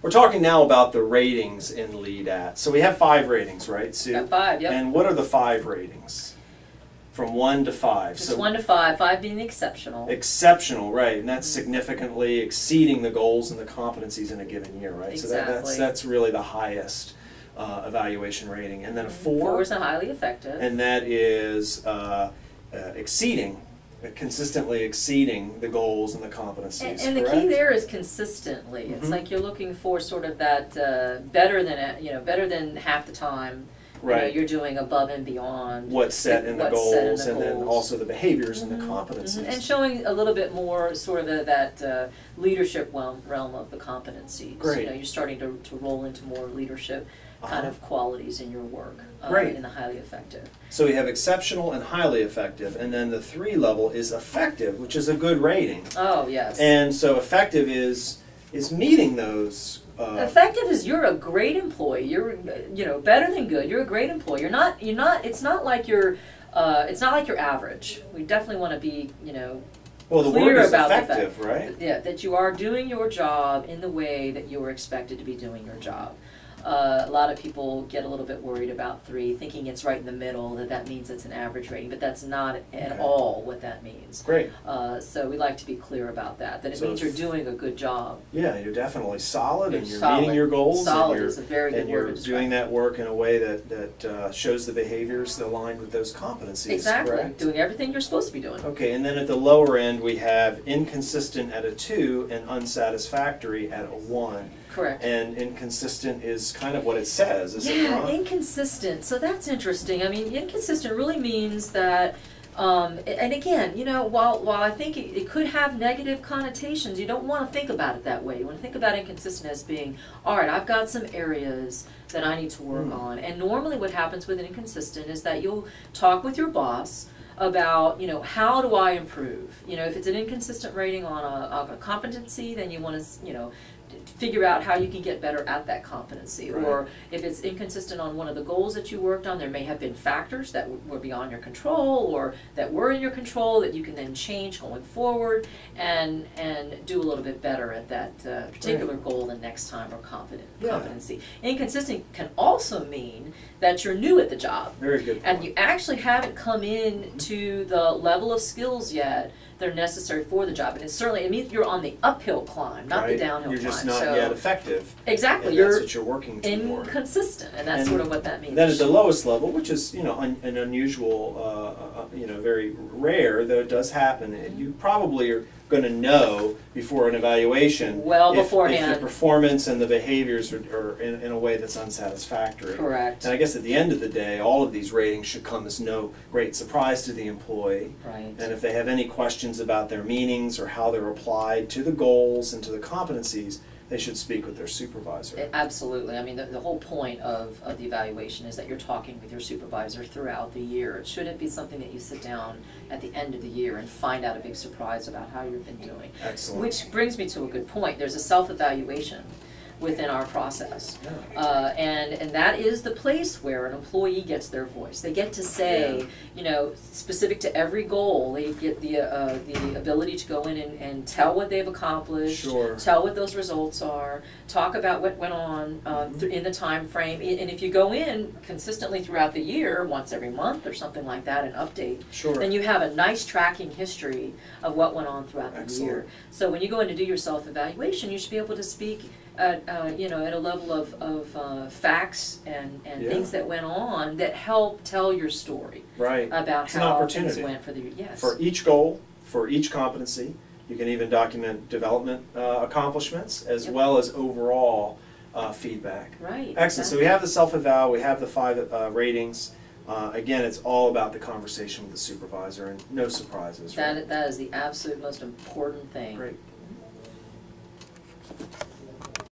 we're talking now about the ratings in LEAD-AT. So we have 5 ratings, right, Sue? Got 5, yep. And what are the 5 ratings? From 1 to 5. It's 1 to 5, 5 being exceptional. Exceptional, right, and that's significantly exceeding the goals and the competencies in a given year, right? Exactly. So that's really the highest evaluation rating. And then a 4. 4 is a highly effective. And that is exceeding, consistently exceeding the goals and the competencies. And the key there is consistently. It's like you're looking for sort of that better than half the time. Right. You're doing above and beyond what's set in the goals, and then goals. also the behaviors and the competencies. And showing a little bit more sort of that leadership realm of the competencies. Great. You're starting to roll into more leadership kind of qualities in your work. Great. In the highly effective. So we have exceptional and highly effective, and then the 3 level is effective, which is a good rating. Oh, yes. And so effective is meeting those. Effective is you're a great employee. You're better than good. You're a great employee. You're not. It's not like you're average. We definitely want to be well, the clear word is about effective, the fact, right? Yeah, that you are doing your job in the way that you are expected to be doing your job. A lot of people get a little bit worried about 3, thinking it's right in the middle, that means it's an average rating, but that's not at all what that means. Great. So we like to be clear about that it means you're doing a good job. Yeah, you're definitely solid, and you're solid. meeting your goals. Solid is a very good and word you're to doing describe. that work in a way that shows the behaviors aligned with those competencies. Exactly. Correct? Doing everything you're supposed to be doing. Okay, and then at the lower end we have inconsistent at a 2 and unsatisfactory at a 1. Correct. And inconsistent is kind of what it says, is it not? Yeah, inconsistent. So that's interesting. I mean, inconsistent really means that, and again, while I think it could have negative connotations, you don't want to think about it that way. You want to think about inconsistent as being, all right, I've got some areas that I need to work on. And normally what happens with an inconsistent is that you'll talk with your boss about, how do I improve? If it's an inconsistent rating on a competency, then you want to, figure out how you can get better at that competency. Right. Or if it's inconsistent on one of the goals that you worked on, there may have been factors that were beyond your control or that were in your control that you can then change going forward and do a little bit better at that particular goal the next time or competency. Inconsistent can also mean that you're new at the job. Very good point. And you actually haven't come in to the level of skills yet that are necessary for the job. And it means you're on the uphill climb, not the downhill climb. You're just not yet effective. Exactly. And that's what you're working toward. Inconsistent, and that's sort of what that means. Then at the lowest level, which is an unusual, very rare, though it does happen, you probably are going to know before an evaluation if the performance and the behaviors are in a way that's unsatisfactory. Correct. And I guess at the end of the day, all of these ratings should come as no great surprise to the employee. Right. And if they have any questions about their meanings or how they're applied to the goals and to the competencies, they should speak with their supervisor. Absolutely. I mean, the whole point of the evaluation is that you're talking with your supervisor throughout the year. It shouldn't be something that you sit down at the end of the year and find out a big surprise about how you've been doing. Excellent. Which brings me to a good point. There's a self-evaluation within our process. And that is the place where an employee gets their voice. They get to say, specific to every goal, they get the ability to go in and tell what they've accomplished, tell what those results are, talk about what went on in the time frame. And if you go in consistently throughout the year, once every month or something like that, an update, then you have a nice tracking history of what went on throughout the year. So when you go in to do your self-evaluation, you should be able to speak at a level of facts and things that went on that help tell your story about how things went for the year. Yes. For each goal, for each competency, you can even document development accomplishments as well as overall feedback. Right. Excellent. Exactly. So we have the self-eval, we have the 5 ratings. Again, it's all about the conversation with the supervisor and no surprises. That is the absolute most important thing. Great.